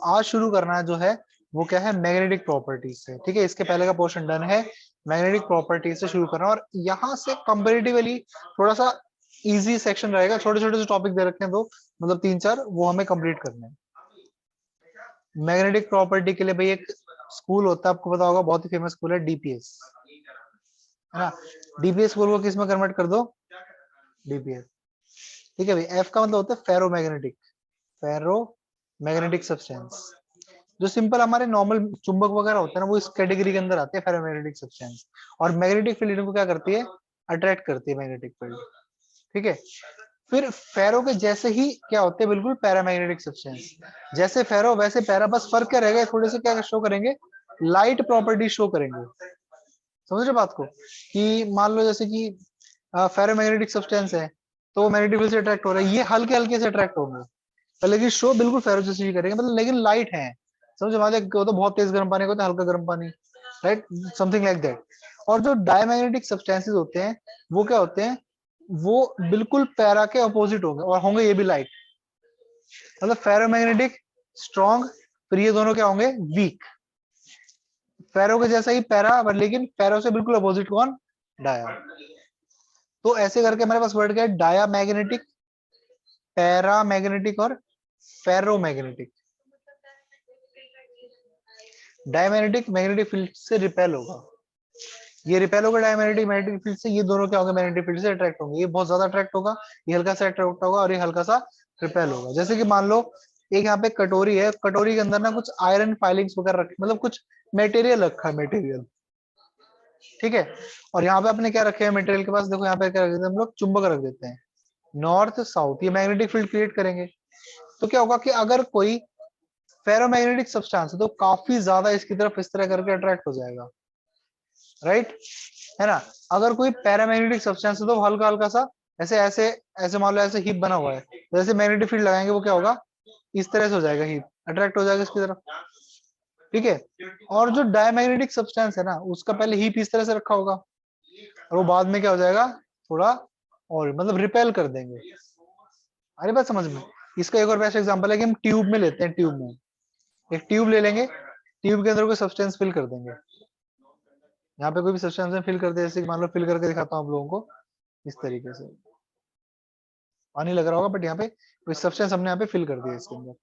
आज शुरू करना जो है वो क्या है, मैग्नेटिक प्रॉपर्टीज से। ठीक है, इसके पहले का पोर्शन डन है, मैग्नेटिक प्रॉपर्टीज से शुरू करना। और यहाँ से कंपेरेटिवली थोड़ा सा इजी सेक्शन रहेगा, छोटे छोटे जो टॉपिक दे रखे हैं दो, मतलब 3-4, वो हमें कंप्लीट करने हैं। मैग्नेटिक प्रॉपर्टी के लिए भाई एक स्कूल होता है, आपको पता होगा, बहुत ही फेमस स्कूल है डीपीएस, है ना। डीपीएस स्कूल को किस में कन्वर्ट कर दो, डीपीएस। ठीक है भाई, एफ का मतलब होता है फेरोमैग्नेटिक, फेरोमैग्नेटिक सब्सटेंस। जो सिंपल हमारे नॉर्मल चुंबक वगैरह होते हैं ना, वो इस कैटेगरी के अंदर आते हैं, फेरोमैग्नेटिक सब्सटेंस। और मैग्नेटिक फील्ड को क्या करती है, अट्रैक्ट करती है मैग्नेटिक फील्ड। ठीक है, फिर फेरो के जैसे ही क्या होते हैं, बिल्कुल पैरामैग्नेटिक सब्सटेंस। जैसे फेरो वैसे पैरा, बस फर्क क्या रहेगा, थोड़े से क्या शो करेंगे, लाइट प्रॉपर्टी शो करेंगे। समझ रहे बात को, कि मान लो जैसे कि फेरोमैग्नेटिक सब्सटेंस है, तो मैग्नेटिक फील्ड से अट्रैक्ट हो रहा है, ये हल्के हल्के से अट्रैक्ट होंगे, लेकिन शो बिल्कुल फेरो जैसे ही करेंगे, मतलब लेकिन लाइट है। समझो, मान लो तो बहुत तेज गर्म पानी होता है, हल्का गर्म पानी, राइट, समथिंग लाइक दैट। और जो डायमैग्नेटिक सब्सटेंसेस होते हैं वो क्या होते हैं, वो बिल्कुल पैरा के अपोजिट होंगे, और होंगे ये भी लाइट। मतलब फेरोमैग्नेटिक स्ट्रॉन्ग, फिर ये दोनों क्या होंगे, वीक। फेरो के जैसा ही पैरा, बट लेकिन फेरो से बिल्कुल अपोजिट कौन, डाया। तो ऐसे करके हमारे पास वर्ड क्या है, डाया मैग्नेटिक, पैरा मैग्नेटिक और फेरोमैग्नेटिक। डायमैग्नेटिक मैग्नेटिक फील्ड से रिपेल होगा, ये रिपेल होगा डायमैग्नेटिक मैग्नेटिक फील्ड से, ये दोनों क्या होंगे, मैग्नेटिक फील्ड से अट्रैक्ट होंगे। ये बहुत ज्यादा अट्रैक्ट होगा, ये हल्का सा अट्रैक्ट होगा, और ये हल्का सा रिपेल होगा। जैसे कि मान लो एक यहाँ पे कटोरी है, कटोरी के अंदर ना कुछ आयरन फाइलिंग्स वगैरह रखे, मतलब कुछ मटेरियल रखा है, मटेरियल। ठीक है, और यहाँ पे अपने क्या रखे हैं मटेरियल के पास, देखो यहाँ पे क्या रख देते हैं हम लोग, चुंबक रख देते हैं, नॉर्थ साउथ, ये मैग्नेटिक फील्ड क्रिएट करेंगे। तो क्या होगा कि अगर कोई फेरोमैग्नेटिक सब्सटेंस है तो काफी ज्यादा इसकी तरफ इस तरह करके अट्रैक्ट हो जाएगा, राइट, है ना। अगर कोई पैरामैग्नेटिक सब्सटेंस है तो हल्का हल्का सा ऐसे ऐसे ऐसे मान लो ऐसे हीप बना हुआ है, जैसे मैग्नेटिक फील्ड लगाएंगे वो क्या होगा, इस तरह से हो जाएगा, हीप अट्रैक्ट हो जाएगा इसकी तरफ। ठीक है, और जो डायमैग्नेटिक सब्सटेंस है ना, उसका पहले हीप इस तरह से रखा होगा, और वो बाद में क्या हो जाएगा, थोड़ा और मतलब रिपेल कर देंगे। अरे बात समझ में। इसका एक और बेस्ट एग्जांपल है कि हम ट्यूब में लेते हैं, ट्यूब में एक ट्यूब ले लेंगे, ट्यूब के अंदर कोई सब्सटेंस फिल कर देंगे, यहाँ पे कोई भी सब्सटेंस में फिल करते हैं, जैसे मान लो फिल करके दिखाता हूँ आप लोगों को, इस तरीके से पानी लग रहा होगा, बट यहाँ पे कोई सब्सटेंस हमने यहाँ पे फिल कर दिया इसके अंदर,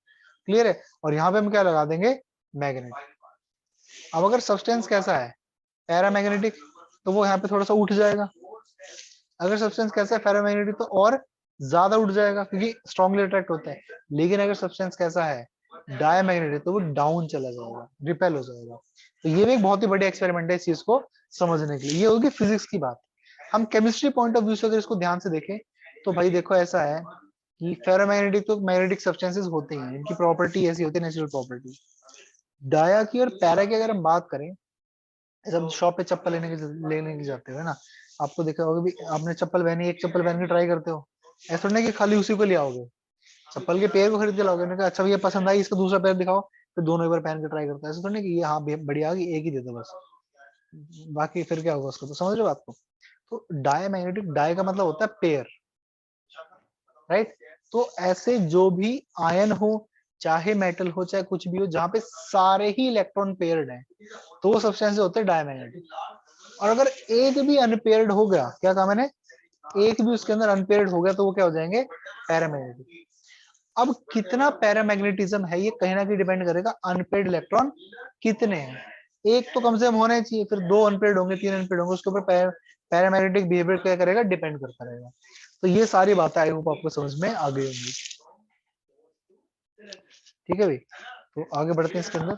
क्लियर है। और यहाँ पे हम क्या लगा देंगे, मैग्नेट। अब अगर सब्सटेंस कैसा है, पैरामैग्नेटिक, तो वो यहाँ पे थोड़ा सा उठ जाएगा। अगर सब्सटेंस कैसा है, फेरोमैग्नेटिक, तो और ज्यादा उठ जाएगा, क्योंकि स्ट्रांगली अट्रैक्ट होता है। लेकिन अगर सब्सटेंस कैसा है, डायमैग्नेटिक, तो वो डाउन चला जाएगा, रिपेल हो जाएगा। तो ये भी एक बहुत ही बड़ी एक्सपेरिमेंट है इस चीज को समझने के लिए। ये होगी फिजिक्स की बात। हम केमिस्ट्री पॉइंट ऑफ व्यू से अगर इसको ध्यान से देखें, तो भाई देखो ऐसा है कि फेरोमैग्नेटिक तो मैग्नेटिक सब्सटेंसेस होते ही हैं, इनकी प्रॉपर्टी ऐसी होती है, नेचुरल प्रॉपर्टी। डाया की और पैरा की अगर हम बात करें, ऐसा हम शॉप पे चप्पल लेने के जाते हो, है ना, आपको देखा होगा भी, आपने चप्पल पहनी, एक चप्पल पहन के ट्राई करते हो, ऐसा नहीं कि खाली उसी को ले आओगे, चप्पल के पैर को खरीद के लाओगे। मैंने कहा अच्छा भैया पसंद आई, इसका दूसरा पैर दिखाओ, फिर दोनों एक बार पहन के ट्राई करता है, ऐसा तो नहीं कि ये हाँ बढ़िया आ गई, एक ही दे दो बस, बाकी फिर क्या होगा उसको, तो समझ रहे हो बात को। तो डायमैग्नेटिक, डाय का मतलब होता है पेयर, राइट। तो ऐसे जो भी आयन हो, चाहे मेटल हो चाहे कुछ भी हो, जहाँ पे सारे ही इलेक्ट्रॉन पेयर्ड हैं, तो वो सब्सटेंस होते हैं डायमैग्नेटिक। और अगर एक भी अनपेयर्ड हो गया, क्या कहा मैंने, एक भी उसके अंदर अनपेयर्ड हो गया, तो वो क्या हो जाएंगे, पैरामैग्नेटिक। अब कितना पैरामैग्नेटिज्म है, ये कहीं ना कहीं डिपेंड करेगा अनपेयर्ड इलेक्ट्रॉन कितने हैं। एक तो कम से कम होना चाहिए, फिर दो अनपेयर्ड होंगे, तीन अनपेयर्ड होंगे, उसके ऊपर पैरामैग्नेटिक बिहेवियर क्या करेगा, डिपेंड करता रहेगा। तो ये सारी बातें आई होप आपको समझ में आ गई होंगी। ठीक है भाई, तो आगे बढ़ते हैं इसके अंदर।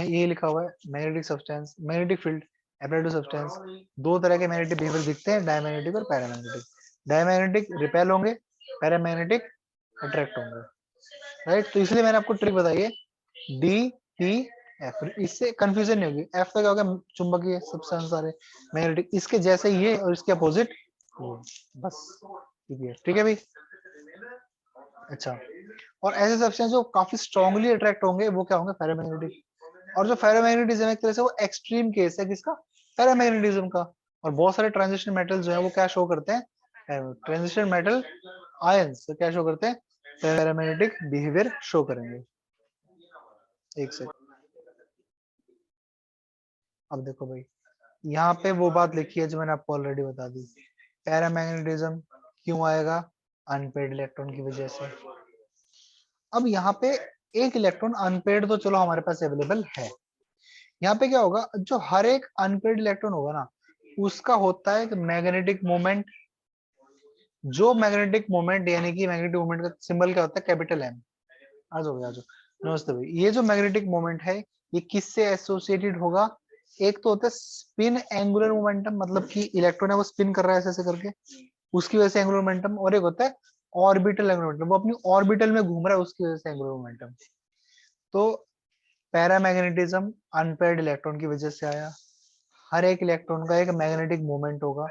ये लिखा हुआ है magnetic substance, magnetic field applied to substance. दो तरह के मैग्नेटिक बिहेवियर दिखते हैं, डायमैग्नेटिक और पैरामैग्नेटिक। डायमैग्नेटिक रिपेल होंगे, पैरामैग्नेटिक अट्रैक्ट होंगे, राइट। तो इसलिए मैंने आपको ट्रिक बताई है, डी पी एफ, इससे कंफ्यूजन नहीं होगी। एफ का क्या होगा, चुंबकीय सब्सटेंस सारे, मैग्नेटिक इसके जैसे ही है और इसके अपोजिट बस, ठीक है भाई। अच्छा, और ऐसे सब्सटेंस जो काफी स्ट्रांगली अट्रैक्ट होंगे वो क्या होंगे, फेरोमैग्नेटिक। और जो फेरोमैग्नेटिज्म एक तरह से वो एक्सट्रीम केस है किसका, पैरामैग्नेटिज्म का। और बहुत सारे ट्रांजिशन मेटल जो है वो क्या शो करते हैं, ट्रांजिशन मेटल आयंस क्या शो करते हैं, पैरामैग्नेटिक बिहेवियर शो करेंगे। एक सेकंड, अब देखो भाई, यहाँ पे वो बात लिखी है जो मैंने आपको ऑलरेडी बता दी। पैरामैग्नेटिज्म क्यों आएगा? अनपेड इलेक्ट्रॉन की वजह से। अब यहाँ पे एक इलेक्ट्रॉन अनपेड तो चलो हमारे पास अवेलेबल है। यहाँ पे क्या होगा, जो हर एक अनपेड इलेक्ट्रॉन होगा ना, उसका होता है मैग्नेटिक मोमेंट। जो मैग्नेटिक मोमेंट यानी कि मैग्नेटिक मोमेंट का सिंबल क्या होता है? Capital M. आज हो गया। जो नमस्ते भाई, ये जो मैग्नेटिक मोमेंट है ये किससे एसोसिएटेड होगा? एक तो होता है स्पिन एंगुलर मोमेंटम, मतलब कि इलेक्ट्रॉन है वो स्पिन कर रहा है ऐसे ऐसे करके, उसकी वजह से एंगुलर मोमेंटम। और एक होता है ऑर्बिटल एंगुलर मोमेंटम, वो अपनी ऑर्बिटल में घूम रहा है उसकी वजह से एंगुलर मोमेंटम। तो पैरामैग्नेटिज्म अनपेयर्ड इलेक्ट्रॉन की वजह से आया। हर एक इलेक्ट्रॉन का एक मैग्नेटिक मोमेंट होगा,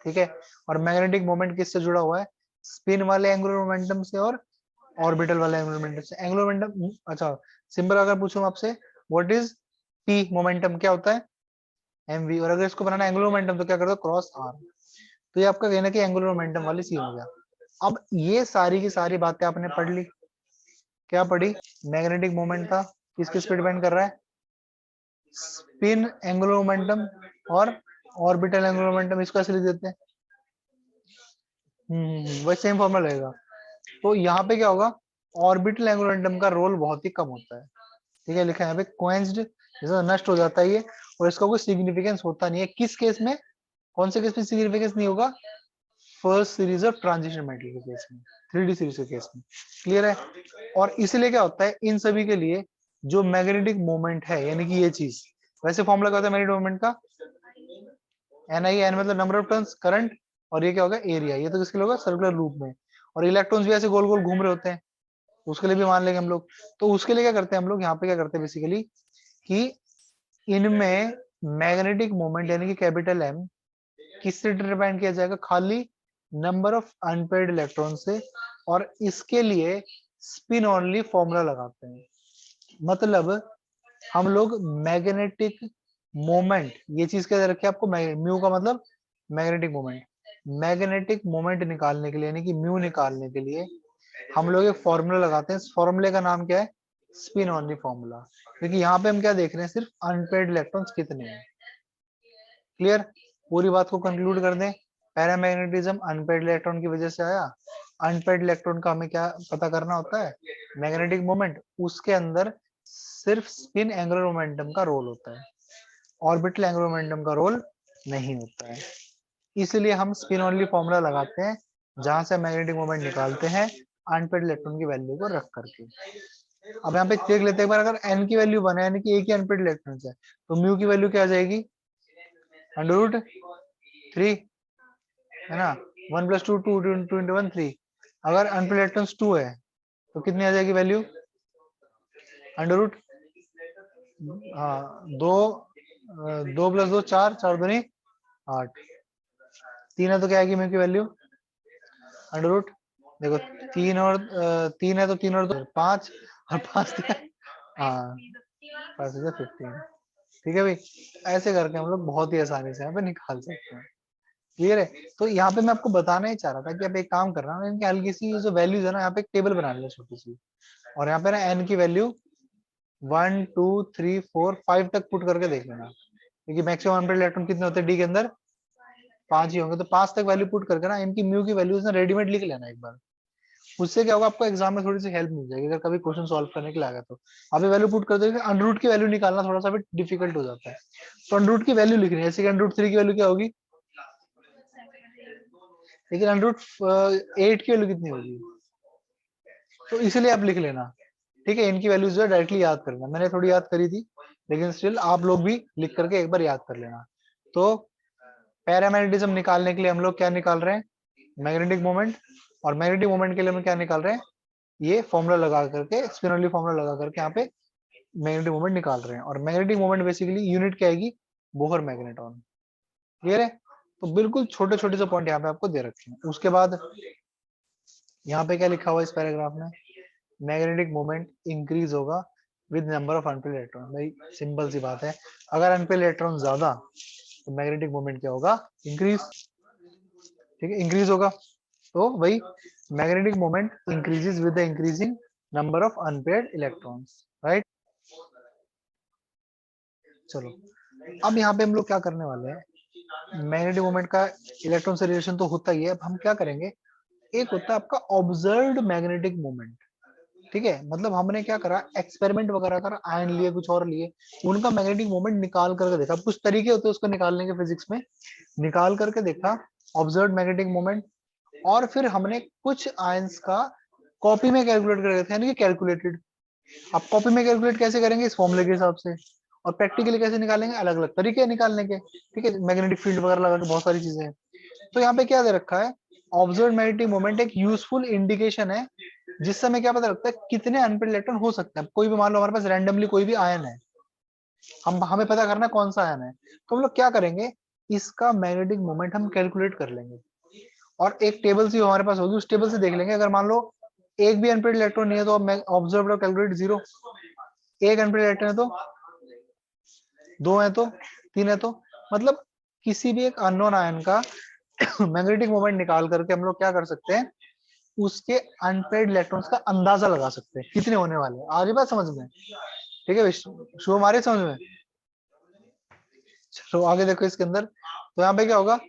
ठीक है। और मैग्नेटिक मोमेंट किससे जुड़ा हुआ है? स्पिन वाले एंगुलर मोमेंटम से और ऑर्बिटल वाले एंगुलर मोमेंटम से। एंगुलर मोमेंटम, अच्छा सिंबल अगर पूछूं आपसे, व्हाट इज पी मोमेंटम, क्या होता है? एमवी। और अगर इसको बनाना एंगुलर मोमेंटम तो क्या करते हो? Cross R. तो ये आपका कहना कि एंगुलर मोमेंटम वाली सीन हो गया। अब ये सारी की सारी बातें आपने पढ़ ली। क्या पढ़ी? मैग्नेटिक मोमेंट था, किस किस पे डिपेंड कर रहा है? स्पिन एंगुलर मोमेंटम और ऑर्बिटल एंगुलर मोमेंटम। इसको ऐसे लिख देते हैं, वही सेम फॉर्मूला रहेगा। तो यहाँ पे क्या होगा? ऑर्बिटल एंगुलर मोमेंटम का रोल बहुत ही कम होता है, ठीक है। लिखा है यहाँ पे क्वेंस्ड, जैसे नष्ट हो जाता है ये, और इसका कोई सिग्निफिकेंस होता नहीं है। किस केस में? कौन से केस में सिग्निफिकेंस नहीं होगा? First series of transition metal के केस में, 3D सीरीज के केस में। क्लियर है? और इसलिए क्या होता है इन सभी के लिए, जो मैग्नेटिक मोमेंट है यानी कि ये चीज, वैसे फॉर्मूला क्या होता है मैग्नेटिक मोमेंट का? NI, एन मतलब नंबर ऑफ टर्न्स करंट, और ये क्या होगा? एरिया। ये तो किसके लिए होगा? सर्कुलर लूप में। और इलेक्ट्रॉन्स भी ऐसे गोल गोल घूम रहे होते हैं, उसके लिए भी मान लेंगे हम लोग। तो उसके लिए क्या करते हैं हम लोग यहाँ पे? क्या करते हैं बेसिकली कि इनमें मैग्नेटिक मोमेंट यानी कि कैपिटल एम किससे डिटरमाइन किया जाएगा? खाली नंबर ऑफ अनपेयर्ड इलेक्ट्रॉन से। और इसके लिए स्पिन ओनली फॉर्मूला लगाते हैं। मतलब हम लोग मैग्नेटिक मोमेंट, ये चीज क्या दे रखी है आपको? म्यू का मतलब मैग्नेटिक मोमेंट। मैग्नेटिक मोमेंट निकालने के लिए यानी कि म्यू निकालने के लिए हम लोग एक फॉर्मूला लगाते हैं। इस फॉर्मूले का नाम क्या है? Spin only formula. क्योंकि यहाँ पे हम क्या देख रहे हैं? सिर्फ अनपेयर्ड इलेक्ट्रॉन्स कितने हैं। क्लियर? पूरी बात को कंक्लूड कर दें। पैरामैग्नेटिज्म अनपेयर्ड इलेक्ट्रॉन की वजह से आया। अनपेयर्ड इलेक्ट्रॉन का हमें क्या पता करना होता है? Magnetic moment. उसके अंदर सिर्फ स्पिन एंगुलर मोमेंटम का रोल होता है, ऑर्बिटल एंगुलर मोमेंटम का रोल नहीं होता है। इसलिए हम स्पिन ओनली फॉर्मूला लगाते हैं, जहां से मैग्नेटिक मोमेंट निकालते हैं अनपेयर्ड इलेक्ट्रॉन की वैल्यू को रख करके। अब यहाँ पे देख लेते हैं एक बार, अगर एन की वैल्यू बने यानी कि एक ही अनपेयर्ड इलेक्ट्रॉन है, तो म्यू की वैल्यू क्या आ जाएगी? √3, है ना। 1 + 2 2 2 × 1 3। अगर अनपेयर्ड इलेक्ट्रॉन्स 2 है तो कितनी आ जाएगी वैल्यू? अंडर हाँ, 2 2 + 2 4, 4 दूनी 8, 3 है तो क्या आएगी म्यू की वैल्यू? अंडर देखो, 3 है तो 3 और 2 5, और 5 हाँ 5 × 15। ठीक है भाई, ऐसे करके हम लोग बहुत ही आसानी से यहाँ पे निकाल सकते हैं। क्लियर है? तो यहाँ पे मैं आपको बताना ही चाह रहा था कि आप एक काम कर रहा हूँ, इनकी हल्की सी जो वैल्यूज है ना, यहाँ पे एक टेबल बना लेना छोटी सी, और यहाँ पे ना एन की वैल्यू 1 2 3 4 5 तक पुट करके देख लेना। क्योंकि मैक्सिमम अनपेयर्ड इलेक्ट्रॉन कितने होते हैं डी के अंदर? 5 ही होंगे। तो 5 तक वैल्यू पुट करके ना इनकी म्यू की वैल्यूज ना रेडीमेड लिख लेना एक बार। उससे क्या होगा, आपको एग्जाम में थोड़ी सी हेल्प मिल जाएगी अगर कभी क्वेश्चन सॉल्व करने के लिए आएगा तो। आप ये वैल्यू पुट कर दोगे, अंडर की वैल्यू निकालना थोड़ा सा भी डिफिकल्ट हो जाता है। तो अंडर की वैल्यू लिखनी है, जैसे कि √3 की वैल्यू क्या होगी? लेकिन √8 की वैल्यू कितनी होगी? तो इसलिए आप लिख लेना, ठीक है। इनकी वैल्यूज जो है डायरेक्टली याद कर लेना। मैंने थोड़ी याद करी थी, लेकिन स्टिल आप लोग भी लिख करके एक बार याद कर लेना। तो पैरामैग्नेटिज्म निकालने के लिए हम लोग क्या निकाल रहे हैं? Magnetic moment. और मैग्नेटिक मोमेंट के लिए हम क्या निकाल रहे हैं? ये फॉर्मूला लगा करके, स्पिनरली फॉर्मूला लगा करके यहाँ पे मैग्नेटिक मोमेंट निकाल रहे हैं। और मैग्नेटिक मोमेंट बेसिकली यूनिट क्या आएगी? Bohr magneton. क्लियर है? तो बिल्कुल छोटे छोटे से पॉइंट यहाँ पे आपको दे रखे हैं। उसके बाद यहाँ पे क्या लिखा हुआ है इस पैराग्राफ में? मैग्नेटिक मोमेंट इंक्रीज होगा with number of unpaired electron. भाई सिंपल सी बात है, अगर अनपेयर्ड इलेक्ट्रॉन ज्यादा तो मैग्नेटिक मोमेंट क्या होगा? इंक्रीज। ठीक है, इंक्रीज होगा। तो भाई magnetic moment increases with the increasing number of unpaired electrons, right. चलो अब यहाँ पे हम लोग क्या करने वाले हैं, मैग्नेटिक मोमेंट का इलेक्ट्रॉन से रिलेशन तो होता ही है, अब हम क्या करेंगे, एक होता है आपका ऑब्जर्व्ड मैग्नेटिक मोमेंट, ठीक है। मतलब हमने क्या करा, एक्सपेरिमेंट वगैरह करा, आयन लिए कुछ और लिए, उनका मैग्नेटिक मोमेंट निकाल करके देखा। कुछ तरीके होते हैं उसको निकालने के फिजिक्स में, निकाल करके देखा ऑब्जर्व्ड मैग्नेटिक मोमेंट, और फिर हमने कुछ आयंस का कॉपी में कैलकुलेट कर थे, यानी कि कैलकुलेटेड। अब कॉपी में कैलकुलेट कैसे करेंगे, इस फॉर्मूले के हिसाब से, और प्रैक्टिकली कैसे निकालेंगे, अलग अलग तरीके हैं निकालने के, ठीक है। मैग्नेटिक फील्ड वगैरह लगा के बहुत सारी चीजें हैं। तो यहाँ पे क्या दे रखा है, ऑब्जर्व मैग्नेटिक मोमेंट एक यूजफुल इंडिकेशन है, जिससे हमें क्या पता लगता है कितने अनपेयर्ड इलेक्ट्रॉन हो सकते हैं। कोई भी मान लो हमारे पास रैंडमली कोई भी आयन है, हम हमें पता करना है कौन सा आयन है, तो हम लोग क्या करेंगे, इसका मैग्नेटिक मोमेंट हम कैलकुलेट कर लेंगे, और एक टेबल सी हमारे पास होगी, उस टेबल से देख लेंगे, अगर मान लो एक भी अनपेयर्ड इलेक्ट्रॉन नहीं है तो ऑब्जर्व और कैलकुलेट जीरो, एक अनपेयर्ड इलेक्ट्रॉन है तो, दो है तो, तीन है तो, मतलब किसी भी एक अननोन आयन का मैग्नेटिक मोमेंट निकाल करके हम लोग क्या कर सकते हैं, उसके अनपेयर्ड इलेक्ट्रॉन्स का अंदाजा लगा सकते हैं कितने होने वाले हैं। आ रही बात समझ में, ठीक है, शुभ हमारे समझ में। चलो आगे देखो इसके अंदर, तो यहाँ पे क्या होगा,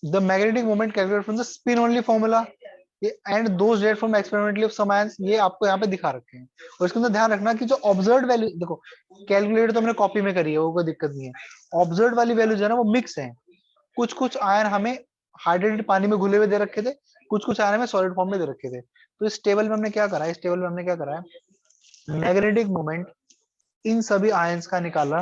the magnetic moment calculate from the spin only formula and those date from experimentally of some ions, ये आपको यहाँ पे दिखा रखे हैं। और इसके अंदर ध्यान रखना कि जो ऑब्जर्व्ड वैल्यू, देखो कैलकुलेट तो हमने कॉपी में करी है, वो कोई दिक्कत नहीं है, ऑब्जर्व्ड वाली वैल्यू जो है ना वो मिक्स है। कुछ कुछ आयन हमें हाइड्रेटेड पानी में घुले हुए दे रखे थे, कुछ कुछ आयन हमें सॉलिड फॉर्म में दे रखे थे। तो इस टेबल में हमने क्या करा है, इस टेबल में हमने क्या करा है, मैग्नेटिक मोमेंट इन सभी आयंस का निकाला,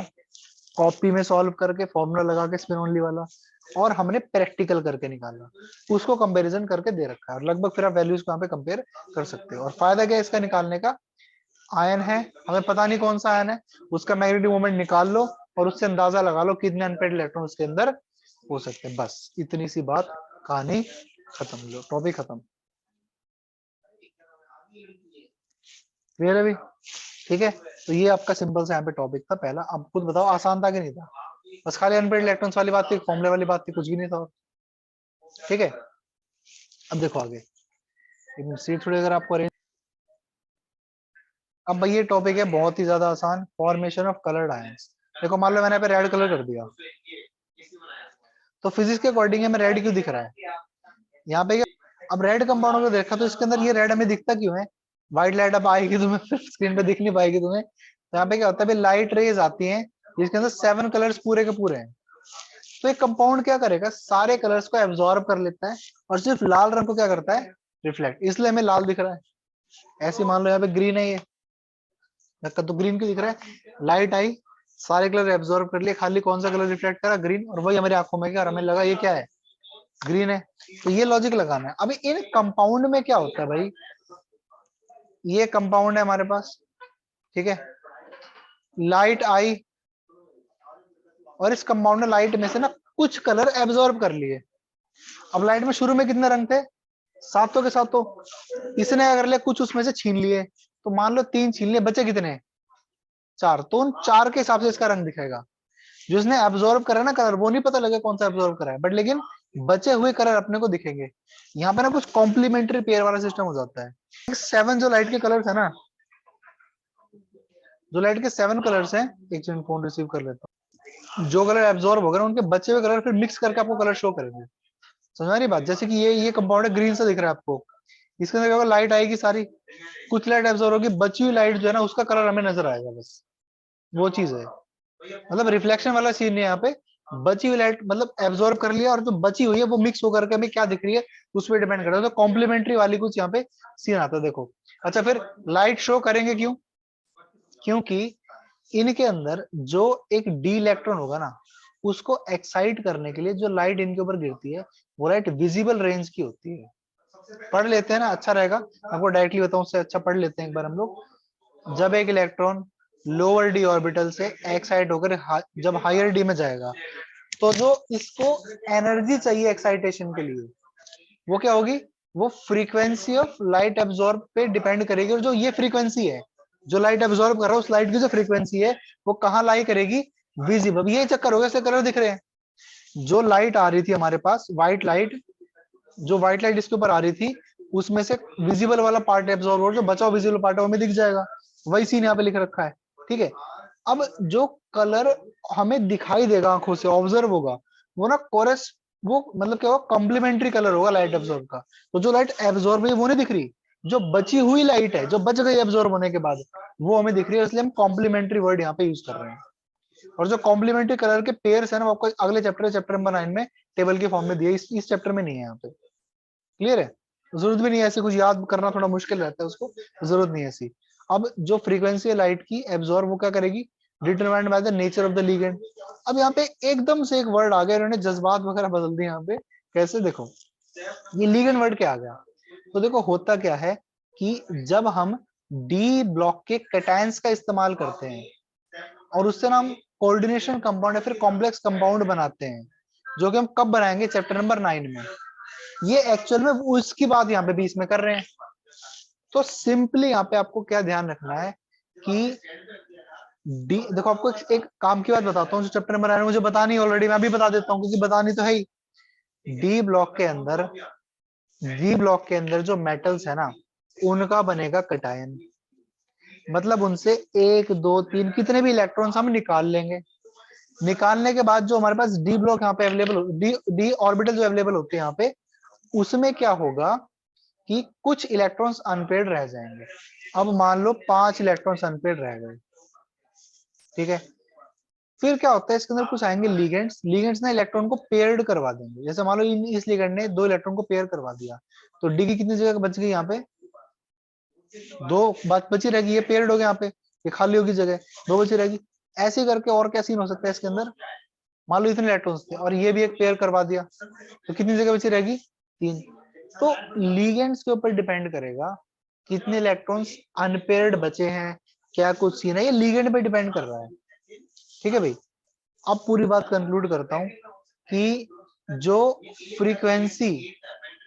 कॉपी में सॉल्व करके फॉर्मूला लगा के स्पिन ओनली वाला, और हमने प्रैक्टिकल करके निकाला, उसको कंपैरिजन करके दे रखा है, और लगभग फिर आप वैल्यूज को यहाँ पे कंपेयर कर सकते हो। और फायदा क्या है इसका निकालने का, आयन है, हमें पता नहीं कौन सा आयन है, उसका मैग्नेटिक मोमेंट निकाल लो और उससे अंदाजा लगा लो कितने अनपेयर्ड इलेक्ट्रॉन उसके अंदर हो सकते हैं। बस इतनी सी बात, कहानी खत्म, लो टॉपिक खत्म। क्लियर है अभी, ठीक है। तो ये आपका सिंपल सा यहाँ पे टॉपिक था पहला। अब खुद बताओ आसान था कि नहीं था, बस खाली अनपेयर्ड इलेक्ट्रॉन्स वाली बात थी, फॉर्मूले वाली बात थी, कुछ भी नहीं था, ठीक है। अब देखो आगे, सीट थोड़ी अगर आपको अरेंज, अब भाई ये टॉपिक है बहुत ही ज्यादा आसान, फॉर्मेशन ऑफ कलर्ड आयंस। देखो मान लो मैंने पे रेड कलर कर दिया, तो फिजिक्स के अकॉर्डिंग हमें रेड क्यों दिख रहा है यहाँ पे, अब रेड कंपाउंड को देखा तो इसके अंदर ये रेड हमें दिखता क्यों है, व्हाइट लाइट अब आएगी तुम्हें स्क्रीन पे दिख नहीं पाएगी तुम्हें, तो यहाँ पे क्या होता है, लाइट रेज आती हैं जिसके अंदर 7 कलर्स पूरे के पूरे हैं। तो एक कंपाउंड क्या करेगा, सारे कलर्स को एब्जॉर्ब कर लेता है, और सिर्फ लाल रंग को क्या करता है, रिफ्लेक्ट, इसलिए हमें लाल दिख रहा है। ऐसे मान लो यहाँ पे ग्रीन है, ये तो ग्रीन क्यों दिख रहा है, लाइट आई, सारे कलर एब्जॉर्ब कर लिए, खाली कौन सा कलर रिफ्लेक्ट करा, ग्रीन, और वही हमारी आंखों में क्या, हमें लगा ये क्या है, ग्रीन है। तो ये लॉजिक लगाना है। अभी इन कंपाउंड में क्या होता है भाई, ये कंपाउंड है हमारे पास, ठीक है, लाइट आई, और इस कंपाउंड ने लाइट में से ना कुछ कलर एब्जॉर्ब कर लिए। अब लाइट में शुरू में कितने रंग थे, सातों के सातों, इसने अगर ले कुछ उसमें से छीन लिए, तो मान लो 3 छीन लिए, बचे कितने, 4, तो उन 4 के हिसाब से इसका रंग दिखेगा। जिसने एब्जॉर्ब करा ना कलर, वो नहीं पता लगे कौन सा एब्जॉर्ब करा है, बट लेकिन बचे हुए कलर अपने को दिखेंगे। यहाँ पे ना कुछ कॉम्प्लीमेंट्री पेयर वाला सिस्टम हो जाता है। 7 जो लाइट के कलर्स है ना, जो लाइट के 7 कलर्स हैं, एक सेकंड फोन रिसीव कर लेता हूँ, जो कलर एब्जॉर्ब हो गए उनके बचे हुए कलर फिर मिक्स करके आपको कलर शो करेंगे। समझ आ रही बात, जैसे कि ये कंपाउंड है, ग्रीन से दिख रहा है आपको, इसके अंदर क्या होगा, लाइट आएगी सारी, कुछ लाइट एब्जॉर्ब होगी, बची हुई लाइट जो है ना उसका कलर हमें नजर आएगा, बस वो चीज है। मतलब रिफ्लेक्शन वाला सीन है यहाँ पे, बची हुई लाइट मतलब एब्जॉर्ब कर लिया, और जो बची हुई है वो मिक्स होकर के हमें क्या दिख रही है उस पर डिपेंड करता है। तो कॉम्प्लीमेंट्री वाली कुछ यहाँ पे सीन आता है, देखो। अच्छा फिर लाइट शो करेंगे क्यों, क्योंकि इनके अंदर जो एक डी इलेक्ट्रॉन होगा ना, उसको एक्साइट करने के लिए जो लाइट इनके ऊपर गिरती है, वो लाइट विजिबल रेंज की होती है। पढ़ लेते हैं ना, अच्छा रहेगा, आपको डायरेक्टली बताऊं उससे अच्छा पढ़ लेते हैं एक बार हम लोग। जब एक इलेक्ट्रॉन लोअर डी ऑर्बिटल से एक्साइट होकर जब हायर डी में जाएगा, तो जो इसको एनर्जी चाहिए एक्साइटेशन के लिए, वो क्या होगी, वो फ्रीक्वेंसी ऑफ लाइट एब्जॉर्ब पे डिपेंड करेगी। और जो ये फ्रीक्वेंसी है, जो लाइट एब्जॉर्ब कर रहा है, उस लाइट की जो फ्रीक्वेंसी है वो कहाँ लाई करेगी, विजिबल। ये चक्कर हो गया, इससे कलर दिख रहे हैं। जो लाइट आ रही थी हमारे पास, व्हाइट लाइट, जो व्हाइट लाइट इसके ऊपर आ रही थी उसमें से विजिबल वाला पार्ट एब्जॉर्ब और जो बचा हुआ विजिबल पार्ट है वो हमें दिख जाएगा। वही सीन यहाँ पे लिख रखा है। ठीक है, अब जो कलर हमें दिखाई देगा आंखों से ऑब्जर्व होगा वो ना कोरस वो मतलब क्या होगा, कॉम्प्लीमेंट्री कलर होगा लाइट एब्जॉर्ब का। तो जो लाइट एब्जॉर्ब है वो नहीं दिख रही, जो बची हुई लाइट है जो बच गई एब्जॉर्ब होने के बाद वो हमें दिख रही है, इसलिए हम कॉम्प्लीमेंट्री वर्ड यहाँ पे यूज कर रहे हैं। और जो कॉम्प्लीमेंट्री कलर के पेयर्स है ना वो आपको अगले चैप्टर नंबर 9 में टेबल के फॉर्म में दिए, इस चैप्टर में नहीं है यहाँ पे। क्लियर है, जरूरत भी नहीं है ऐसे, कुछ याद करना थोड़ा मुश्किल रहता है उसको, जरूरत नहीं है ऐसी। अब जो फ्रीक्वेंसी है लाइट की एब्जॉर्ब वो क्या करेगी, determined by the nature of the ligand. अब यहाँ पे एकदम से एक वर्ड आ गया, इन्होंने जज्बात वगैरह बदल दिए यहाँ पे। कैसे, देखो ये लिगेंड वर्ड क्या आ गया। तो देखो होता क्या है कि जब हम डी ब्लॉक के कैटायंस का इस्तेमाल करते हैं और उससे ना हम कोऑर्डिनेशन कंपाउंड या फिर कॉम्प्लेक्स कंपाउंड बनाते हैं, जो कि हम कब बनाएंगे, चैप्टर नंबर 9 में। ये एक्चुअल में उसकी बात यहाँ पे बीच में कर रहे हैं। तो सिंपली यहाँ पे आपको क्या ध्यान रखना है कि डी, देखो आपको एक काम की बात बताता हूँ जो चैप्टर नंबर 9 में मुझे बतानी ऑलरेडी, मैं भी बता देता हूँ क्योंकि बतानी तो है ही। डी ब्लॉक के अंदर, डी ब्लॉक के अंदर जो मेटल्स है ना उनका बनेगा कटायन। मतलब उनसे 1 2 3 कितने भी इलेक्ट्रॉन्स हम निकाल लेंगे। निकालने के बाद जो हमारे पास डी ब्लॉक यहाँ पे अवेलेबल, डी ऑर्बिटल जो अवेलेबल होते हैं यहाँ पे, उसमें क्या होगा कि कुछ इलेक्ट्रॉन्स अनपेड रह जाएंगे। अब मान लो 5 इलेक्ट्रॉन्स अनपेड रह गए। ठीक है, फिर क्या होता है इसके अंदर कुछ आएंगे लिगेंड्स, लिगेंड्स ना इलेक्ट्रॉन को पेयर्ड करवा देंगे। जैसे मान लो इस लिगेंड ने 2 इलेक्ट्रॉन को पेयर करवा दिया, तो डी की कितनी जगह बच गई, यहाँ पे 2 बात बची रहेगी, ये पेयर्ड हो गया, यहाँ पे ये खाली होगी जगह, 2 बची रहेगी। ऐसे करके और क्या सीन हो सकता है इसके अंदर, मान लो इतने इलेक्ट्रॉन्स थे और ये भी एक पेयर करवा दिया, तो कितनी जगह बची रहेगी, 3। तो लिगेंड्स के ऊपर डिपेंड करेगा कितने इलेक्ट्रॉन्स अनपेयर्ड बचे हैं, क्या कुछ सीन है, ये लिगेंड पे डिपेंड कर रहा है। ठीक है भाई, अब पूरी बात कंक्लूड करता हूं कि जो फ्रीक्वेंसी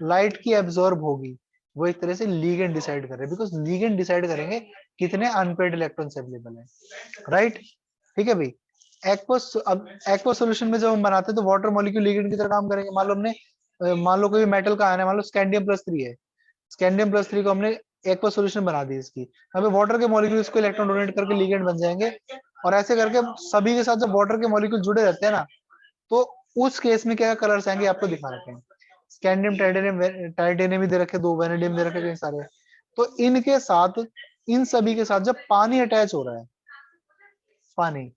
लाइट की एब्जॉर्ब होगी वो एक तरह से लिगेंड डिसाइड कर रहे हैं, बिकॉज लिगेंड डिसाइड करेंगे कितने अनपेयर्ड इलेक्ट्रॉन्स अवेलेबल है। राइट, ठीक है भाई। एक्वस, अब एक्वस सॉल्यूशन में जब हम बनाते हैं तो वाटर मॉलिक्यूल लिगेंड की तरह काम करेंगे। मान लो हमने मान लो कोई मेटल का आयन है, मान लो स्कैंडियम+3 है, स्कैंडियम+3 को हमने एक्वस सॉल्यूशन बना दी इसकी, हमें वाटर के मॉलिक्यूल को इलेक्ट्रॉन डोनेट करके लिगेंड बन जाएंगे। और ऐसे करके सभी के साथ जब वाटर के मॉलिक्यूल जुड़े रहते हैं ना, तो उस केस में क्या कलर्स आएंगे आपको दिखा रखे हैं, स्कैंडियम टाइटेनियम, टाइटेनियम भी दे रखे, 2 वेनेडियम दे रखे कई सारे। तो इनके साथ, इन सभी के साथ जब पानी अटैच हो रहा है, पानी,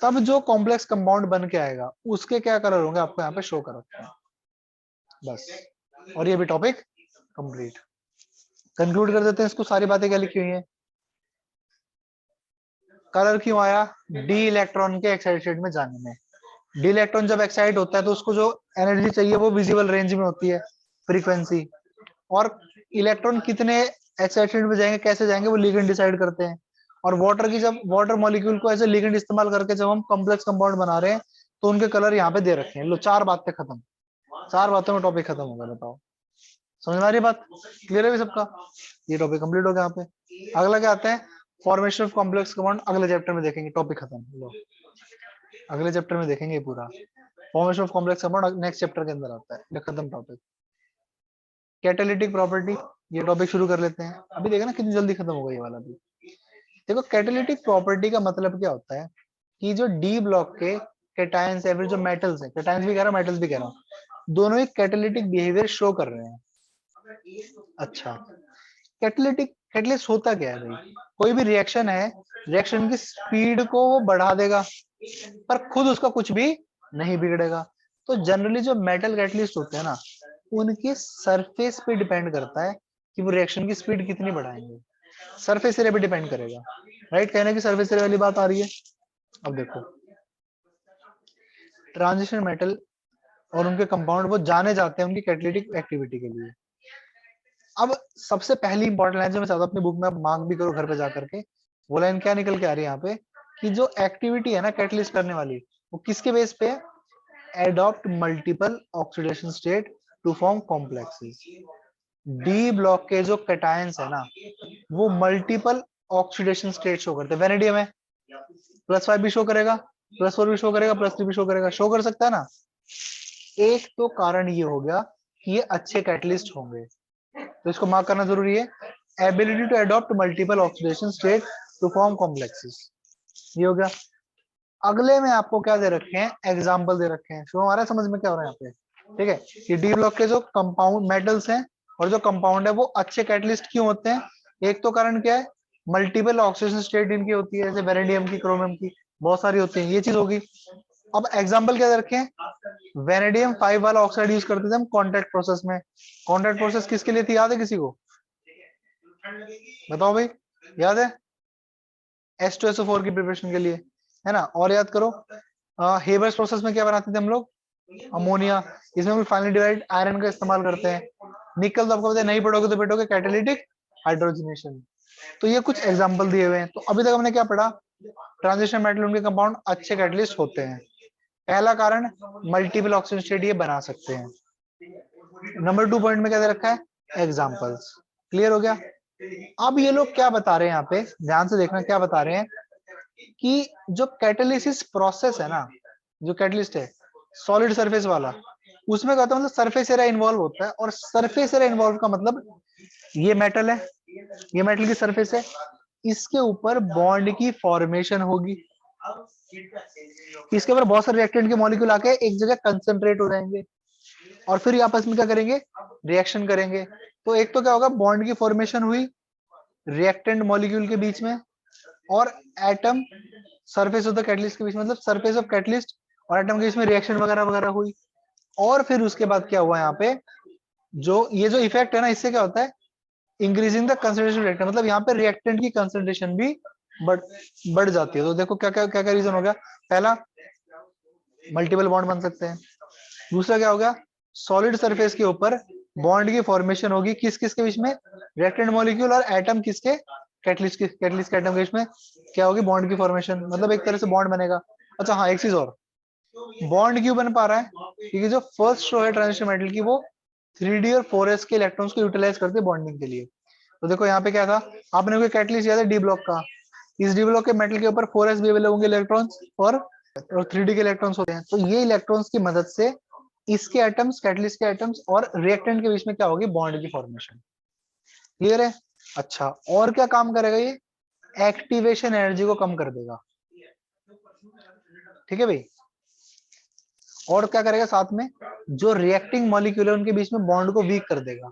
तब जो कॉम्प्लेक्स कंपाउंड बन के आएगा उसके क्या कलर होंगे आपको यहाँ पे शो कर रखे हैं। बस, और ये भी टॉपिक कंप्लीट। कंक्लूड कर देते हैं इसको, सारी बातें क्या लिखी हुई हैं। कलर क्यों आया, डी इलेक्ट्रॉन के एक्साइटेड स्टेट में जाने में। डी इलेक्ट्रॉन जब एक्साइट होता है तो उसको जो एनर्जी चाहिए वो विजिबल रेंज में होती है, फ्रीक्वेंसी। और इलेक्ट्रॉन कितने एक्साइटेड में जाएंगे, कैसे जाएंगे, वो लिगेंड डिसाइड करते हैं। और वाटर की, जब वाटर मॉलिक्यूल को एज ए लिगेंड इस्तेमाल करके जब हम कॉम्प्लेक्स कंपाउंड बना रहे हैं तो उनके कलर यहाँ पे दे रखे हैं। लो 4 बातें खत्म, 4 बातों में टॉपिक खत्म हो गया। बताओ, समझ में आ रही बात, क्लियर है भी सबका, ये टॉपिक कंप्लीट हो गया यहाँ पे। अगला क्या आता है, फॉर्मेशन ऑफ कॉम्प्लेक्स कंपाउंड, अगले चैप्टर में देखेंगे, टॉपिक खत्म। लो अगले चैप्टर में देखेंगे पूरा formation of complex compound, next chapter के अंदर आता है, खत्म टॉपिक। कैटालिटिक प्रॉपर्टी, ये टॉपिक शुरू कर लेते हैं। अभी देखा ना कितनी जल्दी खत्म हो गई ये वाला भी। देखो कैटालिटिक प्रॉपर्टी का मतलब क्या होता है कि जो डी ब्लॉक के कैटायंस है, फिर जो मेटल्स है, कैटायंस भी कह रहा हूँ मेटल्स भी कह रहा हूँ, दोनों ही कैटालिटिक बिहेवियर शो कर रहे हैं। अच्छा, कैटालिटिक, कैटलिस्ट होता क्या है भाई, कोई भी रिएक्शन है, रिएक्शन की स्पीड को वो बढ़ा देगा पर खुद उसका कुछ भी नहीं बिगड़ेगा। तो जनरली जो मेटल कैटलिस्ट होते हैं ना, उनके सरफेस पे डिपेंड करता है कि वो रिएक्शन की स्पीड कितनी बढ़ाएंगे, सरफेस एरिया पे डिपेंड करेगा। राइट, कहने की सरफेस एरिया वाली बात आ रही है। अब देखो ट्रांजिशन मेटल और उनके कंपाउंड वो जाने जाते हैं उनकी कैटालिटिक एक्टिविटी के लिए। अब सबसे पहली इंपॉर्टेंट लाइन जो मैं चाहता हूँ अपनी बुक में आप मार्क भी करो घर पे जाकर के, वो लाइन क्या निकल के आ रही है यहाँ पे कि जो एक्टिविटी है ना कैटलिस्ट करने वाली, वो किसके बेस पे है, adopt multiple oxidation state to form complexes. D block के जो कैटायंस है ना वो मल्टीपल ऑक्सीडेशन स्टेट शो करते हैं। वेनेडियम है, +5 भी शो करेगा, +4 भी शो करेगा, +3 भी शो करेगा, शो कर सकता है ना। एक तो कारण ये हो गया कि ये अच्छे कैटलिस्ट होंगे, तो इसको मार्क करना जरूरी है। Ability to adopt multiple oxidation state to form complexes, ये हो गया। अगले में आपको क्या दे रखे हैं, एग्जाम्पल दे रखे हैं। शुरू हमारा समझ में क्या हो रहा है यहाँ पे, ठीक है। ये डी ब्लॉक के जो कंपाउंड मेटल्स हैं और जो कंपाउंड है वो अच्छे कैटलिस्ट क्यों होते हैं, एक तो कारण क्या है, मल्टीपल ऑक्सीडेशन स्टेट इनकी होती है, जैसे वेनेडियम की, क्रोमियम की, बहुत सारी होती है, ये चीज होगी। अब एग्जाम्पल क्या दे रखे हैं, वेनेडियम 5 वाला ऑक्साइड यूज करते थे हम कॉन्टैक्ट प्रोसेस में। कॉन्टैक्ट प्रोसेस किसके लिए थी, याद है किसी को, बताओ भाई, याद है, H2SO4 की प्रिपरेशन के लिए, है ना। और याद करो, हेबर्स प्रोसेस में क्या बनाते थे हम लोग, अमोनिया। इसमें हम फाइनली डिवाइड आयरन का इस्तेमाल करते हैं। निकल तो आपको पता है, नहीं पढ़ोगे तो बेटोगे कैटालिटिक हाइड्रोजनेशन। तो ये कुछ एग्जांपल दिए हुए हैं। तो अभी तक हमने क्या पढ़ा, ट्रांजिशन मेटल उनके कंपाउंड अच्छे कैटलिस्ट होते हैं। पहला कारण, मल्टीपल ऑक्सीजन स्टेट ये बना सकते हैं। नंबर 2 पॉइंट में क्या दे रखा है, एग्जाम्पल्स। क्लियर हो गया। अब ये लोग क्या बता रहे हैं यहाँ पे, ध्यान से देखना क्या बता रहे हैं, कि जो कैटालिसिस प्रोसेस है ना, जो कैटलिस्ट है सॉलिड सरफेस वाला, उसमें क्या होता है, मतलब सरफेस एरिया इन्वॉल्व होता है। और सरफेस एरिया इन्वॉल्व का मतलब, ये मेटल है, ये मेटल की सरफेस है, इसके ऊपर बॉन्ड की फॉर्मेशन होगी, इसके ऊपर बहुत सारे रिएक्टेंट के मॉलिक्यूल आके एक जगह कंसंट्रेट हो जाएंगे, और फिर ये आपस में क्या करेंगे, रिएक्शन करेंगे। तो एक तो क्या होगा, बॉन्ड की फॉर्मेशन हुई रिएक्टेंट मॉलिक्यूल के बीच में, और atom surface of the catalyst के बीच में, मतलब सरफेस ऑफ कैटलिस्ट और एटम के बीच में रिएक्शन वगैरह वगैरह हुई। और फिर उसके बाद क्या हुआ यहाँ पे, जो ये जो इफेक्ट है ना, इससे क्या होता है, इंक्रीजिंग द कंसंट्रेशन रिएक्टेंट, मतलब यहाँ पे रिएक्टेंट की कंसंट्रेशन भी बढ़ बढ़ जाती है। तो देखो क्या क्या क्या क्या रीजन हो गया, पहला मल्टीपल बॉन्ड बन सकते हैं, दूसरा क्या हो गया, सॉलिड सरफेस के ऊपर बॉन्ड की फॉर्मेशन होगी, किस किस के बीच में, रिएक्टेंट मॉलिक्यूल और एटम किसके, कैटलिस्ट के एटम के बीच में क्या होगी, बॉन्ड की फॉर्मेशन, मतलब एक तरह से बॉन्ड बनेगा। अच्छा हाँ, एक चीज और, बॉन्ड क्यों बन पा रहा है, क्योंकि जो फर्स्ट रो है ट्रांजिशन मेटल की, वो 3d और 4s के इलेक्ट्रॉन्स को यूटिलाइज करते हैं बॉन्डिंग के लिए। तो देखो यहाँ पे क्या था, आपने कोई कैटलिस्ट याद है डी ब्लॉक का, इस डी ब्लॉक के मेटल के ऊपर 4s भी अवेलेबल होंगे इलेक्ट्रॉन्स, और 3d के इलेक्ट्रॉन्स होते हैं। तो ये इलेक्ट्रॉन्स की मदद से इसके एटम्स, कैटलिस्ट के एटम्स और रिएक्टेंट के बीच में क्या होगी, बॉन्ड की फॉर्मेशन। क्लियर है। अच्छा, और क्या काम करेगा ये, एक्टिवेशन एनर्जी को कम कर देगा, ठीक है भाई। और क्या करेगा साथ में, जो रिएक्टिंग मॉलिक्यूल है उनके बीच में बॉन्ड को वीक कर देगा।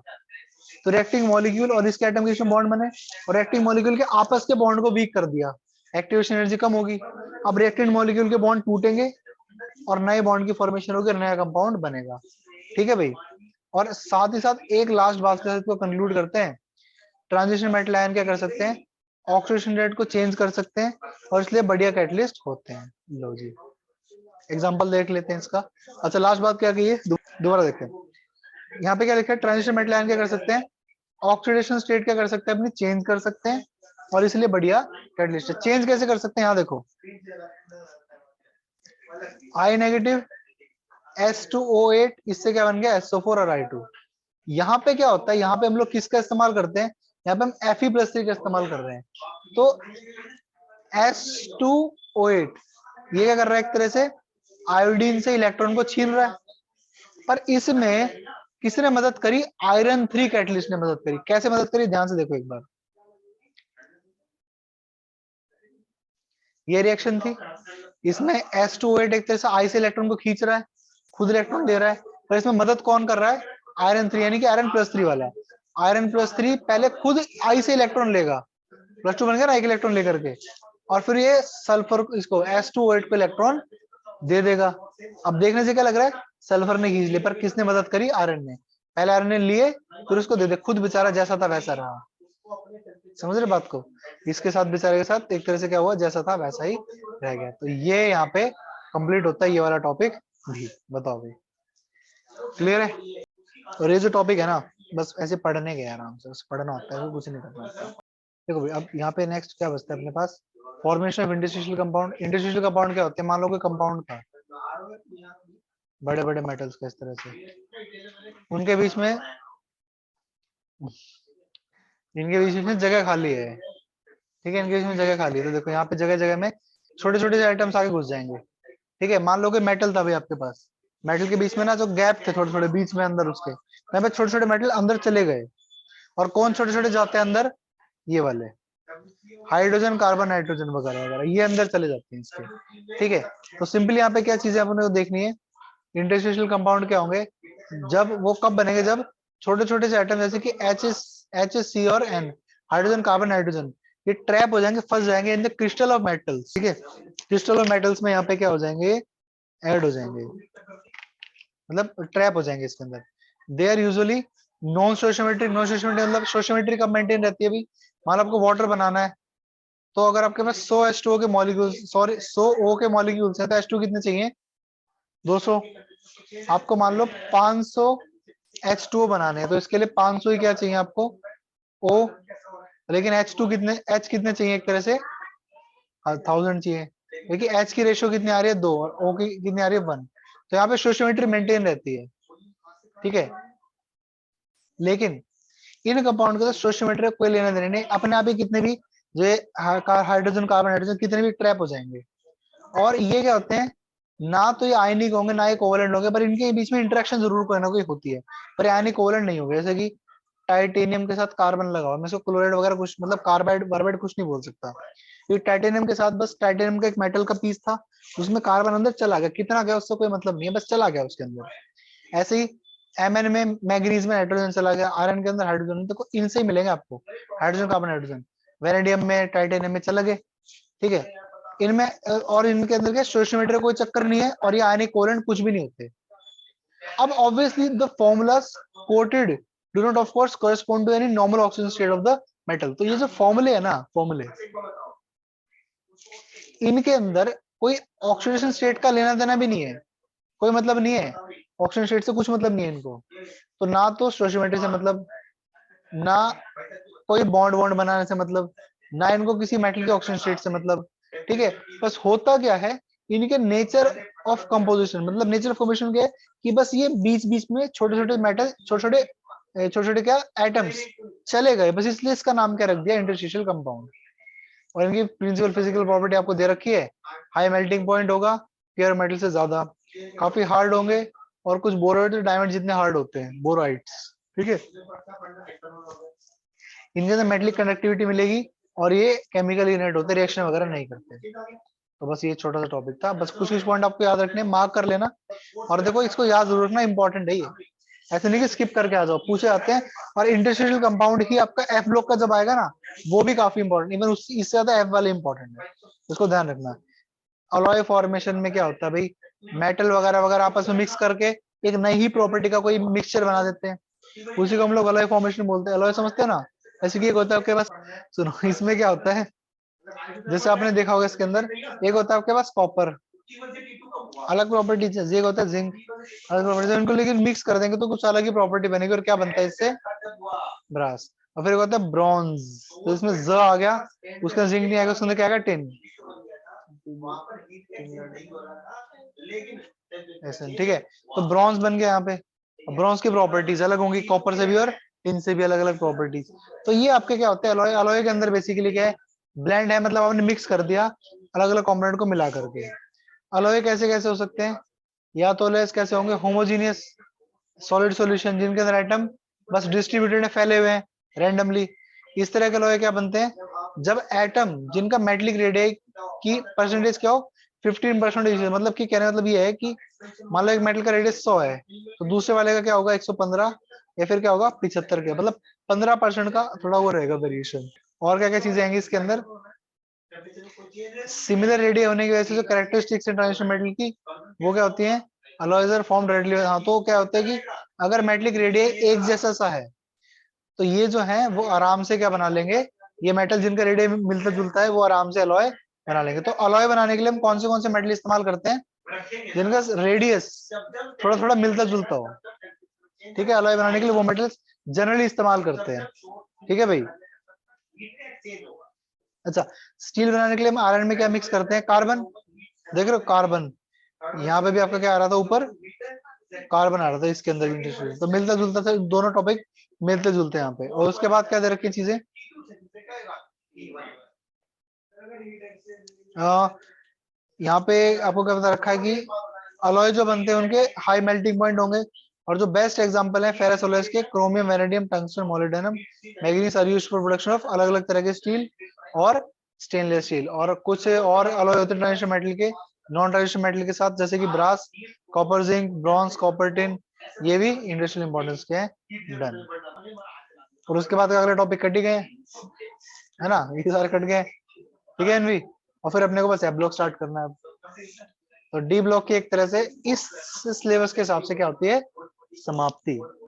तो रिएक्टिंग मॉलिक्यूल और इसके एटम के बीच में बॉन्ड बने, और रिएक्टिंग मॉलिक्यूल के आपस के बॉन्ड को वीक कर दिया, एक्टिवेशन एनर्जी कम होगी। अब रिएक्टिंग मॉलिक्यूल के बॉन्ड टूटेंगे और नए बॉन्ड की फॉर्मेशन होगी, नया कंपाउंड बनेगा, ठीक है भाई। और साथ ही साथ एक लास्ट बात के साथ को कंक्लूड करते हैं, ट्रांजिशन मेटल आयन क्या कर सकते हैं, ऑक्सीडेशन रेट को चेंज कर सकते हैं, और इसलिए बढ़िया कैटलिस्ट होते हैं। लो जी, एग्जांपल देख लेते हैं इसका। अच्छा, लास्ट बात क्या कही है, दोबारा देखते हैं। यहाँ पे क्या लिखा है, ट्रांजिशन मेटल आयन क्या कर सकते हैं, ऑक्सीडेशन स्टेट क्या कर सकते हैं, अपनी चेंज कर सकते हैं, और इसलिए बढ़िया कैटलिस्ट है। चेंज कैसे कर सकते हैं, यहाँ देखो, आई नेगेटिव H2O8, इससे क्या बन गया, SO4 और I2। यहाँ पे क्या होता है, यहाँ पे हम लोग किसका इस्तेमाल करते हैं, यहाँ पे हम Fe+3 का इस्तेमाल कर रहे हैं। तो H2O8 ये क्या कर रहा है, एक तरह से आयोडीन से इलेक्ट्रॉन को छीन रहा है। पर इसमें किसने मदद करी, आयरन 3 कैटलिस्ट ने मदद करी। कैसे मदद करी, ध्यान से देखो एक बार। ये रिएक्शन थी, इसमें H2O8 एक तरह से आई से इलेक्ट्रॉन को खींच रहा है, खुद इलेक्ट्रॉन ले रहा है, पर इसमें मदद कौन कर रहा है, आयरन 3, यानी कि आयरन+3 वाला। आयरन+3 पहले खुद आई से इलेक्ट्रॉन लेगा, +2 बन गया ना एक इलेक्ट्रॉन लेकर के, और फिर ये सल्फर इसको H2O8 को इलेक्ट्रॉन दे देगा। अब देखने से क्या लग रहा है, सल्फर ने खींच लिया, पर किसने मदद करी, आयरन ने। पहले आयरन ने लिए, फिर उसको दे दे, खुद बेचारा जैसा था वैसा रहा। समझ रहे बात को, इसके साथ बेचारे के साथ एक तरह से क्या हुआ, जैसा था वैसा ही रह गया। तो ये यहाँ पे कंप्लीट होता है ये वाला टॉपिक भी। बताओ भाई, क्लियर है। और ये जो टॉपिक है ना, बस ऐसे पढ़ने गए आराम से, बस पढ़ना होता है, कुछ नहीं करना होता। देखो भाई, अब यहाँ पे नेक्स्ट क्या बचता है अपने पास, formation of interstitial compound. Interstitial compound क्या होते हैं, मान लो कोई कंपाउंड था, बड़े बड़े मेटल्स का इस तरह से, उनके बीच में, इनके बीच में जगह खाली है, ठीक है, इनके बीच में जगह खाली है। तो देखो यहाँ पे जगह जगह में छोटे छोटे आइटम्स आगे घुस जाएंगे, ठीक है। मान लो कि मेटल था भाई आपके पास, मेटल के बीच में ना जो गैप थे थोड़े थोड़े बीच में अंदर उसके, यहाँ पे छोटे छोटे मेटल अंदर चले गए, और कौन छोटे छोटे जाते हैं अंदर, ये वाले हाइड्रोजन कार्बन नाइट्रोजन वगैरह वगैरह, ये अंदर चले जाते हैं इसके। ठीक है, तो सिंपली यहाँ पे क्या चीजें अपने को देखनी है, इंटरस्टेशियल कंपाउंड क्या होंगे, जब वो कब बनेंगे, जब छोटे छोटे से एटम जैसे कि एच सी और एन, हाइड्रोजन कार्बन नाइट्रोजन, ये ट्रैप हो जाएंगे, फंस जाएंगे in the crystal of metals. ठीक है, क्रिस्टल ऑफ मेटल्स में यहाँ पे क्या हो जाएंगे, ऐड हो जाएंगे, मतलब ट्रैप हो जाएंगे इसके अंदर। They are usually non stoichiometric, non stoichiometric मतलब स्टोशियोमेट्री कब मेंटेन रहती है, अभी मान लो आपको वाटर बनाना है, तो अगर आपके पास 100 H2O के मॉलिक्यूल्स, सॉरी 100 O के मॉलिक्यूल्स हैं, तो H2 कितने चाहिए, 200। आपको मान लो 500 H2O बनाने हैं, तो इसके लिए 500 ही क्या चाहिए आपको, O। लेकिन H2 कितने, H कितने चाहिए, एक तरह से 1000 चाहिए। देखिए H की रेशियो कितनी आ रही है 2, और O की कितनी आ रही है 1, तो यहाँ पे स्टोशियोमेट्री मेंटेन रहती है। ठीक है, लेकिन इन कंपाउंड का स्टोशियोमेट्री कोई लेना देना नहीं, अपने आप ही कितने भी जो हाइड्रोजन कार्बन हाइड्रोजन कितने भी ट्रैप हो जाएंगे। और ये क्या होते हैं, ना तो ये आयनिक होंगे ना ये कोवलेंट होंगे, पर इनके बीच में इंटरेक्शन जरूर कोई ना कोई होती है, पर ये आयनिक कोवलेंट नहीं होंगे। जैसे कि टाइटेनियम के साथ कार्बन लगा हुआ, मैं इसको क्लोराइड वगैरह कुछ, मतलब कार्बाइड बारबाइड कुछ नहीं बोल सकता, ये टाइटेनियम के साथ बस टाइटेनियम का एक मेटल का पीस था, उसमें कार्बन अंदर चला गया, कितना गया उससे कोई मतलब नहीं है, बस चला गया उसके अंदर। ऐसे ही Mn में मैग्नीज में नाइट्रोजन चला गया, आयरन के अंदर हाइड्रोजन, तो इनसे ही मिलेंगे आपको हाइड्रोजन कार्बन हाइड्रोजन। वेनेडियम में टाइटेनियम में चला गए। ठीक है, इनमें और इनके अंदर क्या स्टोशियोमेट्री कोई चक्कर नहीं है, और ये आयनिक कोवलेंट कुछ भी नहीं होते। अब obviously the formulas quoted do not of course correspond to any normal oxygen state of the metal. तो ये जो फॉर्मूले है ना, फॉर्मूले, इनके अंदर कोई ऑक्सीडेशन स्टेट का लेना देना भी नहीं है, कोई मतलब नहीं है, ऑक्सीजन स्टेट से कुछ मतलब नहीं है इनको। तो ना तो स्टोशियोमेट्री से मतलब, ना कोई बॉन्ड वॉन्ड बनाने से मतलब, ना इनको किसी मेटल के ऑक्सीजन स्टेट से मतलब। ठीक है, बस होता क्या है, इनके नेचर ऑफ कंपोजिशन, मतलब नेचर ऑफ फॉर्मेशन क्या है, कि बस ये बीच बीच में छोटे छोटे मेटल, छोटे छोटे क्या एटम्स चले गए, बस इसलिए इसका नाम क्या रख दिया, इंटरस्टिशियल कंपाउंड। और इनकी प्रिंसिपल फिजिकल प्रॉपर्टी आपको दे रखी है, हाई मेल्टिंग पॉइंट होगा प्योर मेटल से ज्यादा, काफी हार्ड होंगे, और कुछ बोरोइड डायमंड जितने हार्ड होते हैं, बोराइड्स। ठीक है, इनके अंदर मेटलिक कंडक्टिविटी मिलेगी, और ये केमिकल यूनिट होते, रिएक्शन वगैरह नहीं करते। तो बस ये छोटा सा टॉपिक था, बस कुछ कुछ पॉइंट आपको याद रखने, मार्क कर लेना। और देखो इसको याद जरूर रखना, इंपॉर्टेंट है ये, ऐसे नहीं कि स्किप करके आ जाओ, पूछे आते हैं। और इंटरस्टेशियल कंपाउंड ही आपका एफ ब्लॉक का जब आएगा ना, वो भी काफी इंपॉर्टेंट, इवन इससे ज्यादा एफ वाले इंपॉर्टेंट है, इसको ध्यान रखना। अलॉय फॉर्मेशन में क्या होता है भाई, मेटल वगैरह वगैरह आपस में मिक्स करके एक नई ही प्रॉपर्टी का कोई मिक्सचर बना देते हैं, उसी को हम लोग अलॉय फॉर्मेशन बोलते हैं। अलॉय समझते हैं ना, ऐसे कि एक होता है आपके पास, सुनो इसमें क्या होता है, जैसे आपने देखा होगा इसके अंदर, एक होता है आपके पास कॉपर, अलग प्रॉपर्टीज है, एक होता है जिंक, अलग प्रॉपर्टीज, इनको लेकिन मिक्स कर देंगे तो कुछ अलग ही प्रॉपर्टी बनेगी, और क्या बनता है इससे, ब्रास। और फिर एक होता है ब्रॉन्ज, तो इसमें ज आ गया, उसका जिंक नहीं आएगा, उसके अंदर क्या आएगा, टिन। ऐसे ठीक है, तो ब्रॉन्ज बन गया यहाँ पे। ब्रॉन्ज की प्रॉपर्टीज अलग होंगी कॉपर से भी, और टिन से भी अलग अलग प्रॉपर्टीज। तो ये आपके क्या होते हैं, अलॉय, अलॉय के अंदर बेसिकली क्या है, ब्लेंड है, मतलब आपने मिक्स कर दिया अलग अलग कॉम्पोनेंट को मिला करके। अलॉय कैसे कैसे हो सकते हैं, या तो अलॉयस कैसे होंगे, होमोजीनियस सॉलिड सॉल्यूशन, जिनके अंदर एटम बस डिस्ट्रीब्यूटेड है, फैले हुए हैं रैंडमली, इस तरह के लोहे क्या बनते हैं, जब एटम जिनका मेटलिक रेडियस की परसेंटेज क्या हो, 15%, मतलब कि कहने मतलब ये है कि मान लो एक मेटल का रेडियस 100 है, तो दूसरे वाले का क्या होगा 115, या फिर क्या होगा 75 के, मतलब 15% का थोड़ा वो रहेगा वेरिएशन। और क्या क्या चीजें आएंगी इसके अंदर, सिमिलर रेडियस होने की वजह से जो कैरेक्टरिस्टिक्स है ट्रांजिशन मेटल की, वो क्या होती है, अलॉयज आर फॉर्म्ड रेडली। हाँ, तो क्या होता है कि अगर मेटलिक रेडियस एक जैसा सा है, तो ये जो है वो आराम से क्या बना लेंगे, ये मेटल जिनका रेडियस मिलता जुलता है वो आराम से अलॉय बना लेंगे। तो अलॉय बनाने के लिए हम कौन से मेटल इस्तेमाल करते हैं, जिनका रेडियस थोड़ा थोड़ा मिलता जुलता हो। ठीक है, अलॉय बनाने के लिए वो मेटल जनरली इस्तेमाल करते हैं। ठीक है भाई, अच्छा, स्टील बनाने के लिए हम आयरन में क्या मिक्स करते हैं, कार्बन, देख रहे हो कार्बन, यहाँ पे भी आपका क्या आ रहा था, ऊपर कार्बन आ रहा था इसके अंदर इंटरेस्ट, तो मिलता जुलता था, दोनों टॉपिक मिलते जुलते हैं यहाँ पे। और उसके बाद क्या दे रखी चीजें, यहाँ पे आपको क्या बता रखा है कि अलॉय जो बनते हैं उनके हाई मेल्टिंग पॉइंट होंगे, और जो बेस्ट एग्जांपल है फेरस एलॉयज के, chromium, vanadium, tungsten, molybdenum, manganese are used for production of अलग अलग तरह के स्टील और स्टेनलेस स्टील। और कुछ और अलॉय होते हैं ट्रांजिशन मेटल के, नॉन ट्रांजिशन मेटल के साथ, जैसे कि brass, copper, zinc, bronze, copper, tin, ये भी इंडस्ट्रियल इंपॉर्टेंस के हैं। डन। और उसके बाद अगले टॉपिक कट ही गए, है ना, ये सारे कट गए। ठीक है एनवी, और फिर अपने को बस एफ ब्लॉक स्टार्ट करना है। तो डी ब्लॉक की एक तरह से इस सिलेबस के हिसाब से क्या होती है, समाप्ति।